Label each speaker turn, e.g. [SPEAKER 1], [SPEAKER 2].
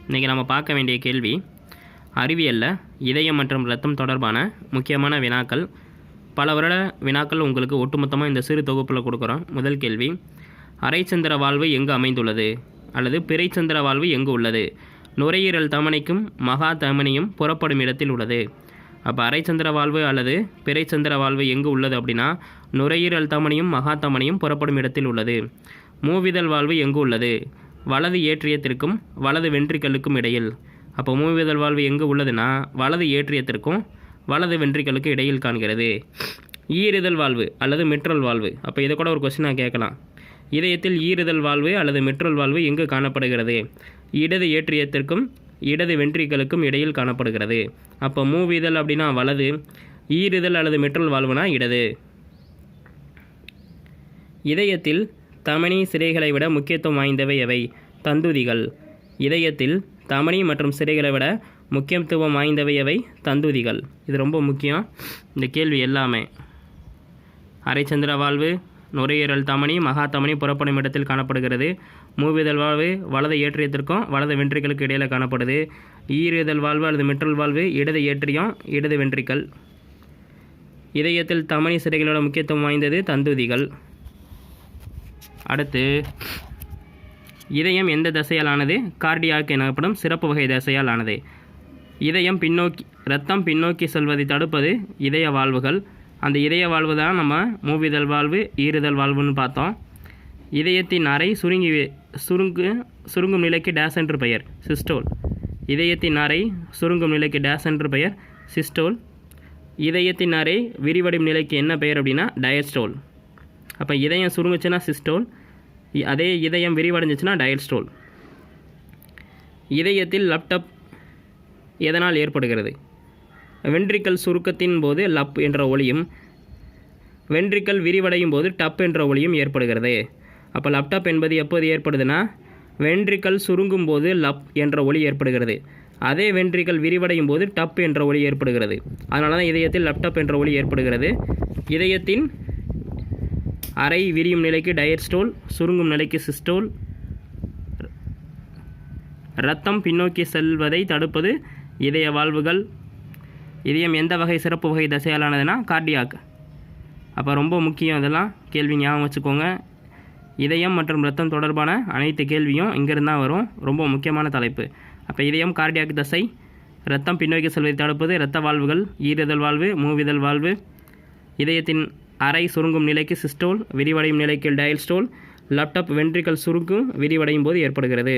[SPEAKER 1] இன்றைக்கி நம்ம பார்க்க வேண்டிய கேள்வி அறிவியலில் இதயம் மற்றும் இரத்தம் தொடர்பான முக்கியமான வினாக்கள். பல வருட வினாக்கள் உங்களுக்கு ஒட்டுமொத்தமாக இந்த சிறு தொகுப்பில் கொடுக்குறோம். முதல் கேள்வி, அரைச்சந்திர வாழ்வு எங்கு அமைந்துள்ளது அல்லது பிறைச்சந்திர வாழ்வு எங்கு உள்ளது? நுரையீரல் தமனிக்கும் மகா தமனியும் புறப்படும் இடத்தில் உள்ளது. அப்போ அரைச்சந்திர வாழ்வு அல்லது பிறைச்சந்திர வாழ்வு எங்கு உள்ளது அப்படின்னா நுரையீரல் தமனியும் மகா தமனியும் புறப்படும் இடத்தில் உள்ளது. மூவிதழ் வாழ்வு எங்கு உள்ளது? வலது ஏற்றியத்திற்கும் வலது வென்ட்ரிக்கலுக்கும் இடையில். அப்போ மூவிதழ் வாழ்வு எங்கு உள்ளதுன்னா வலது ஏற்றியத்திற்கும் வலது வென்ட்ரிக்கலுக்கு இடையில் காண்கிறது. ஈறுதல் வாழ்வு அல்லது மிட்ரல் வாழ்வு. அப்போ இதை கூட ஒரு கொஸ்டினாக கேட்கலாம். இதயத்தில் ஈறுதல் வாழ்வு அல்லது மிட்ரல் வாழ்வு எங்கு காணப்படுகிறது? இடது ஏற்றியத்திற்கும் இடது வென்ட்ரிக்கலுக்கும் இடையில் காணப்படுகிறது. அப்போ மூவிதழ் அப்படின்னா வலது, ஈறுதல் அல்லது மிட்ரல் வாழ்வுனா இடது. இதயத்தில் தமனி சிரைகளை விட முக்கியத்துவம் வாய்ந்தவை எவை? தந்துதிகள். இதயத்தில் தமனி மற்றும் சிரைகளை விட முக்கியத்துவம் வாய்ந்தவை எவை? தந்துதிகள். இது ரொம்ப முக்கியம் இந்த கேள்வி எல்லாமே. அரைச்சந்திர வாழ்வு நுரையீரல் தமனி மகா தமனி புறப்படும் இடத்தில் காணப்படுகிறது. மூவிதழ் வாழ்வு வலது ஏற்றியத்திற்கும் வலது வென்ட்ரிக்கலுக்கு இடையில் காணப்படுது. ஈறுதல் வாழ்வு அல்லது மிட்ரல் வாழ்வு இடது ஏற்றியம் இடது வென்ட்ரிக்கல். இதயத்தில் தமனி சிரைகளோட முக்கியத்துவம் வாய்ந்தது தந்துதிகள். அடுத்து, இதயம் எந்த தசையால் ஆனது? கார்டியாக் எனப்படும் சிறப்பு வகை தசையால் ஆனது. இதயம் இரத்தம் பின்னோக்கி செல்வதை தடுப்பது இதய வாழ்வுகள். அந்த இதய வாழ்வு தான் நம்ம மூவிதழ் வாழ்வு ஈறுதல் வாழ்வுன்னு பார்த்தோம். இதயத்தின் அறை சுருங்கும் நிலைக்கு டேஸ் என்று பெயர்? சிஸ்டோல். இதயத்தின் அறை சுருங்கும் நிலைக்கு டேஸ் என்று பெயர்? சிஸ்டோல். இதயத்தின் அறை விரிவடையும் நிலைக்கு என்ன பெயர் அப்படின்னா டயஸ்டோல். அப்போ இதயம் சுருங்குச்சுன்னா சிஸ்டோல், அதே இதயம் விரிவடைஞ்சிச்சுன்னா டயஸ்டோல். இதயத்தில் லப்டப் எதனால் ஏற்படுகிறது? வென்ட்ரிக்கல் சுருக்கத்தின் போது லப் என்ற ஒலியும் வென்ட்ரிக்கல் விரிவடையும் போது டப் என்ற ஒலியும் ஏற்படுகிறது. அப்போ லப்டப் என்பது எப்போது ஏற்படுதுன்னா வென்ட்ரிக்கல் சுருங்கும் போது லப் என்ற ஒலி ஏற்படுகிறது. அதே வென்ட்ரிக்கல் விரிவடையும் போது டப் என்ற ஒலி ஏற்படுகிறது. அதனால தான் இதயத்தில் லப்டப் என்ற ஒலி ஏற்படுகிறது. இதயத்தின் அறை விரியும் நிலைக்கு டயஸ்டோல், சுருங்கும் நிலைக்கு சிஸ்டோல். இரத்தம் பின்னோக்கி செல்வதை தடுப்பது இதய வாழ்வுகள். இதயம் எந்த வகை சிறப்பு வகை தசையாலானதுன்னா கார்டியாக். அப்போ ரொம்ப முக்கியம், இதெல்லாம் கேள்வி ஞாபகம் வச்சுக்கோங்க. இதயம் மற்றும் இரத்தம் தொடர்பான அனைத்து கேள்வியும் இங்கிருந்து தான் வரும். ரொம்ப முக்கியமான தலைப்பு. அப்போ இதயம் கார்டியாக் தசை, இரத்தம் பின்னோக்கி செல்வதை தடுப்பது இரத்த வாழ்வுகள், ஈறுதல் வாழ்வு, மூவிதழ் வாழ்வு. இதயத்தின் அறை சுருங்கும் நிலைக்கு சிஸ்டோல், விரிவடையும் நிலைக்கு டயஸ்டோல். லப்டப் வென்ட்ரிக்கல் சுருங்கும் விரிவடையும் போது ஏற்படுகிறது.